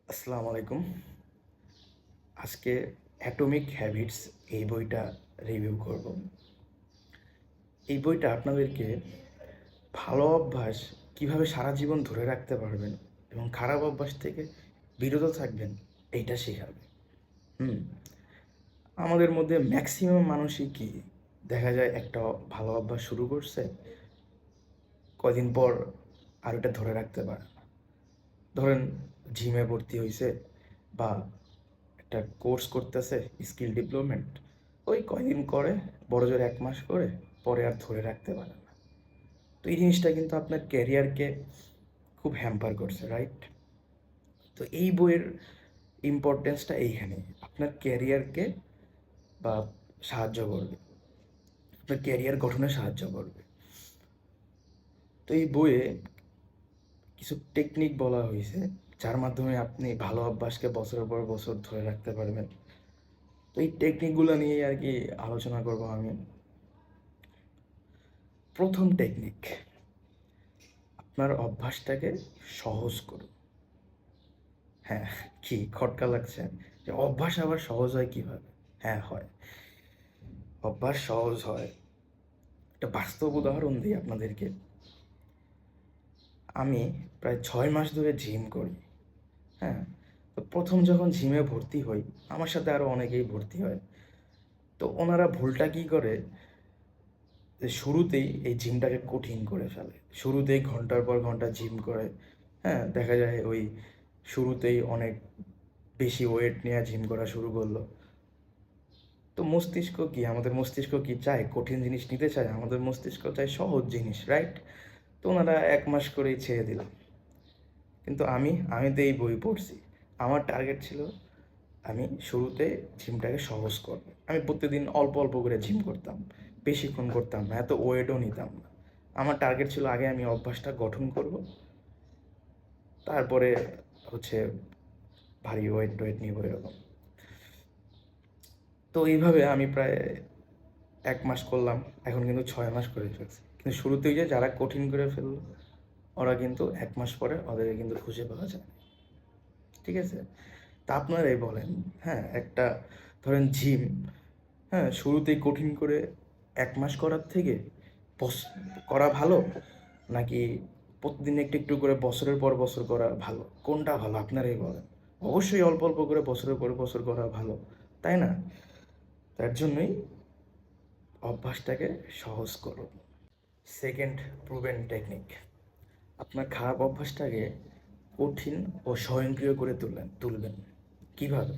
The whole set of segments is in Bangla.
আসসালামু আলাইকুম। আজকে অ্যাটমিক হ্যাবিটস এই বইটা রিভিউ করব। এই বইটা আপনাদেরকে ভালো অভ্যাস কিভাবে সারা জীবন ধরে রাখতে পারবেন এবং খারাপ অভ্যাস থেকে বিরত থাকবেন এইটা শেখাবে। হুম আমাদের মধ্যে ম্যাক্সিমাম মানুষই কি দেখা যায় একটা ভালো অভ্যাস শুরু করছে, কয়দিন পর আর ওটা ধরে রাখতে পারে না। ধরেন জিমে ভর্তি হয়েছে বা একটা কোর্স করতেছে, স্কিল ডেভেলপমেন্ট, ওই কয়দিন করে, বড় জোর 1 মাস করে, পরে আর ধরে রাখতে পারে না। তো এই জিনিসটা কিন্তু আপনার ক্যারিয়ারকে খুব হ্যাম্পার করছে, রাইট? তো এই বইয়ের ইম্পর্টেন্সটা এইখানে, আপনার ক্যারিয়ারকে বা সাহায্য করবে, আপনার ক্যারিয়ার গঠনে সাহায্য করবে। তো এই বইয়ে কিছু টেকনিক বলা হয়েছে যার মাধ্যমে আপনি ভালো অভ্যাসকে বছরের পর বছর ধরে রাখতে পারবেন। তো এই টেকনিকগুলো নিয়েই আর কি আলোচনা করব আমি। প্রথম টেকনিক, আপনার অভ্যাসটাকে সহজ করুন। হ্যাঁ, কি খটকা লাগছে যে অভ্যাস আবার সহজ হয় কিভাবে? হ্যাঁ হয়, অভ্যাস সহজ হয়। একটা বাস্তব উদাহরণ দিই আপনাদেরকে। আমি প্রায় 6 মাস ধরে জিম করি। হ্যাঁ, তো প্রথম যখন জিমে ভর্তি হই, আমার সাথে আরও অনেকেই ভর্তি হয়। তো ওনারা ভুলটা কী করে, যে শুরুতেই এই জিমটাকে কঠিন করে ফেলে, শুরুতেই ঘন্টার পর ঘন্টা জিম করে। হ্যাঁ, দেখা যায় ওই শুরুতেই অনেক বেশি ওয়েট নিয়ে জিম করা শুরু করলো। তো মস্তিষ্ক কি, আমাদের মস্তিষ্ক কি চায় কঠিন জিনিস নিতে চায়? আমাদের মস্তিষ্ক চায় সহজ জিনিস, রাইট? তো ওনারা 1 মাস করেই ছেড়ে দিলাম। কিন্তু আমি তো এই বই পড়ছি, আমার টার্গেট ছিল আমি শুরুতে জিমটাকে সহজ করব। আমি প্রতিদিন অল্প অল্প করে জিম করতাম, বেশিক্ষণ করতাম না, এত ওয়েটও নিতাম না। আমার টার্গেট ছিল আগে আমি অভ্যাসটা গঠন করব, তারপরে হচ্ছে ভারী ওয়েট টোয়েট নিব এরকম। তো এইভাবে আমি প্রায় 1 মাস করলাম, এখন কিন্তু 6 মাস করে ফেলছি। কিন্তু শুরুতেই যে যারা কঠিন করে ফেললো, ওরা কিন্তু 1 মাস পরে ওদেরকে কিন্তু খুঁজে পাওয়া যায়। ঠিক আছে? তা আপনারাই বলেন, হ্যাঁ, একটা ধরেন জিম, হ্যাঁ, শুরুতেই কঠিন করে 1 মাস করার থেকে বস করা ভালো, নাকি প্রতিদিন একটু একটু করে বছরের পর বছর করা ভালো? কোনটা ভালো আপনারাই বলেন। অবশ্যই অল্প অল্প করে বছরের পর বছর করা ভালো, তাই না? তার জন্যই অভ্যাসটাকে সহজ করুন। সেকেন্ড প্রুভেন টেকনিক, আপনার খারাপ অভ্যাসটাকে কঠিন ও স্বয়ংক্রিয় করে তুলবেন কিভাবে?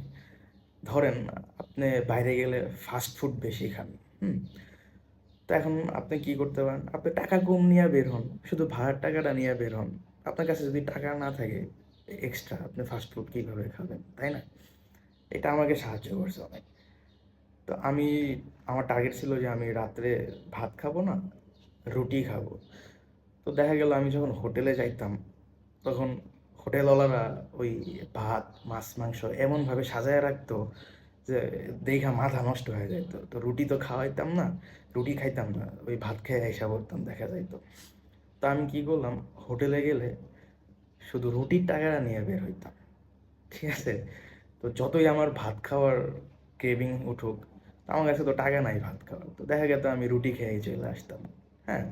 ধরেন আপনি বাইরে গেলে ফাস্ট ফুড বেশি খান। হুম তো এখন আপনি কি করতে পারেন, আপনি টাকা কম নিয়ে বের হন, শুধু ভাড়ার টাকাটা নিয়ে বের হন। আপনার কাছে যদি টাকা না থাকে এক্সট্রা, আপনি ফাস্ট ফুড কীভাবে খাবেন, তাই না? এটা আমাকে সাহায্য করছে অনেক। তো আমার টার্গেট ছিল যে আমি রাত্রে ভাত খাবো না, রুটি খাবো। তো দেখা গেল আমি যখন হোটেলে যাইতাম, তখন হোটেলওয়ালারা ওই ভাত মাছ মাংস এমনভাবে সাজায় রাখতো যে দেখা মাথা নষ্ট হয়ে যেত। তো রুটি তো খাওয়াইতাম না, রুটি খাইতাম না, ওই ভাত খেয়ে আইসা পড়তাম দেখা যাইতো। তো আমি কি করলাম, হোটেলে গেলে শুধু রুটির টাকাটা নিয়ে বের হইতাম। ঠিক আছে? তো যতই আমার ভাত খাওয়ার ক্রেভিং উঠুক, আমার কাছে তো টাকা নাই ভাত খাওয়ার, তো দেখা গেত আমি রুটি খেয়েই চলে আসতাম। হ্যাঁ,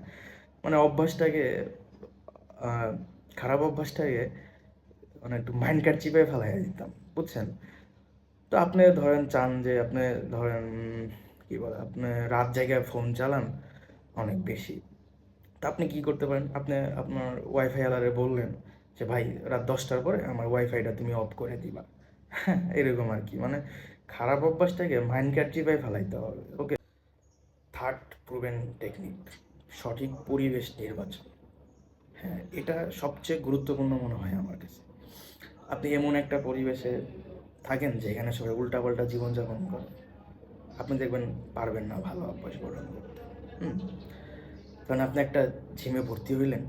মানে অভ্যাসটাকে, আহ, খারাপ অভ্যাসটাকে মানে একটু মাইন্ড কাট চিপে ফেলাই দিতাম, বুঝছেন? তো আপনি ধরেন চান যে আপনি ধরেন কি বলে, আপনি রাত জায়গায় ফোন চালান অনেক বেশি। তা আপনি কি করতে পারেন, আপনি আপনার ওয়াইফাই আলারে বললেন যে ভাই রাত 10টার পরে আমার ওয়াইফাইটা তুমি অফ করে দিবা। হ্যাঁ, এরকম আর কি, মানে খারাপ অভ্যাসটাকে মাইন্ড কাট চিপায় ফেলাইতে হবে, ওকে? থার্ড প্রুভেন টেকনিক, সঠিক পরিবেশ নির্বাচন। হ্যাঁ, এটা সবচেয়ে গুরুত্বপূর্ণ মনে হয় আমার কাছে। আপনি এমন একটা পরিবেশে থাকেন যেখানে সবাই উল্টাপাল্টা জীবনযাপন করে, আপনি দেখবেন পারবেন না ভালো অভ্যাস গঠন করতে। হুম কারণ আপনি একটা জিমে ভর্তি হইলেন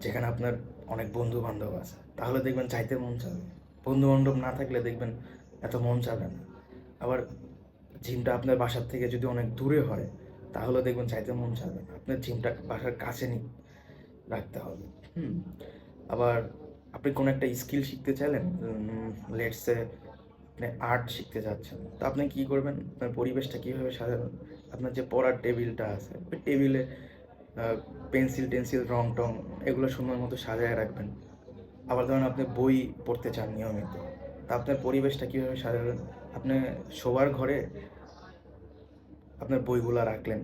যেখানে আপনার অনেক বন্ধু বান্ধব আছে, তাহলে দেখবেন চাইতে মন চাবে। বন্ধু বান্ধব না থাকলে দেখবেন এত মন চাবে না। আবার জিমটা আপনার বাসার থেকে যদি অনেক দূরে হয়, তাহলে দেখবেন চাইতে মন চাবে না। আপনার জিমটা বাসার কাছে রাখতে হবে। হুম আবার আপনি কোনো একটা স্কিল শিখতে চাইলেন, লেটসে আপনি আর্ট শিখতে যাচ্ছেন, তো আপনি কী করবেন, আপনার পরিবেশটা কীভাবে সাজাবেন? আপনার যে পড়ার টেবিলটা আছে, ওই টেবিলে পেন্সিল টেন্সিল রং টং এগুলো সময় মতো সাজায় রাখবেন। আবার ধরুন আপনি বই পড়তে চান নিয়মিত, তা আপনার পরিবেশটা কীভাবে সাজাবেন? আপনি শোবার ঘরে আপনার বইগুলা রাখলেন,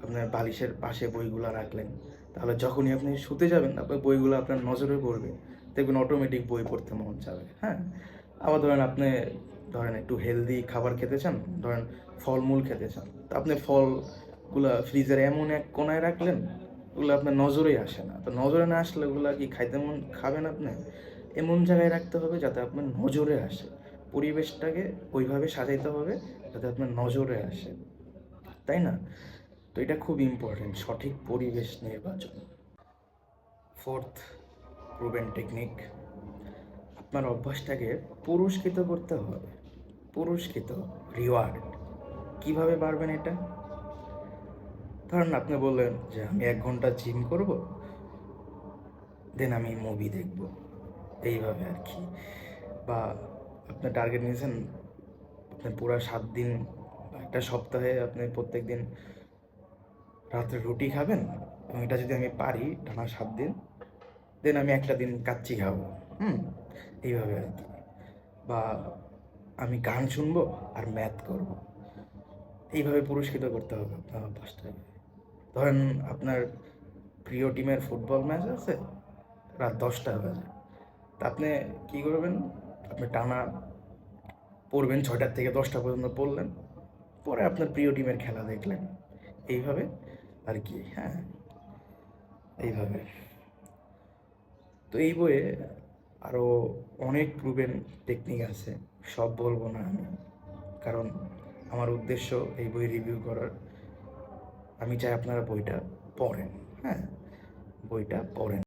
আপনার বালিশের পাশে বইগুলা রাখলেন, তাহলে যখনই আপনি শুতে যাবেন আপনার বইগুলো আপনার নজরে পড়বে, দেখবেন অটোমেটিক বই পড়তে মন চাবে, হ্যাঁ? আবার ধরেন আপনি একটু হেলদি খাবার খেতে চান, ধরেন ফলমূল খেতে চান, তো আপনি ফলগুলা ফ্রিজের এমন এক কোণায় রাখলেন, ওগুলো আপনার নজরেই আসে না, তো নজরে না আসলে ওগুলা কি খাইতে মন খাবেন আপনি? এমন জায়গায় রাখতে হবে যাতে আপনার নজরে আসে, পরিবেশটাকে ওইভাবে সাজাইতে হবে যাতে আপনার নজরে আসে, তাই না? তো এটা খুব ইম্পর্টেন্ট, সঠিক পরিবেশ নির্বাচন। ফোর্থ প্রুভেন টেকনিক, আপনার অভ্যাসটাকে পুরস্কৃত করতে হবে। পুরস্কৃত, রিওয়ার্ড। কিভাবে পারবেন এটা? ধরেন আপনি বললেন যে আমি 1 ঘন্টা জিম করব, দেন আমি মুভি দেখব, এইভাবে আর কি। বা আপনি টার্গেট নিয়েছেন আপনি পুরা 7 দিন বা একটা সপ্তাহে আপনি প্রত্যেক দিন রাত্রে রুটি খাবেন, এবং এটা যদি আমি পারি টানা 7 দিন, দেন আমি একটা দিন কাচ্চি খাবো, হুম, এইভাবে আর কি। বা আমি গান শুনবো আর ম্যাথ করব, এইভাবে পুরস্কৃত করতে হবে আপনার অভ্যাসটাকে। ধরেন আপনার প্রিয় টিমের ফুটবল ম্যাচ আছে রাত 10টা বাজে, তা আপনি কী করবেন, আপনি টানা পড়বেন 6টা থেকে 10টা পর্যন্ত পড়লেন, পরে আপনার প্রিয় টিমের খেলা দেখলেন, এইভাবে আর কি, হ্যাঁ, এইভাবে। তো এই বইয়ে আরও অনেক প্রুভেন টেকনিক আছে, সব বলবো না আমি, কারণ আমার উদ্দেশ্য এই বই রিভিউ করার। আমি চাই আপনারা বইটা পড়েন, হ্যাঁ, বইটা পড়েন।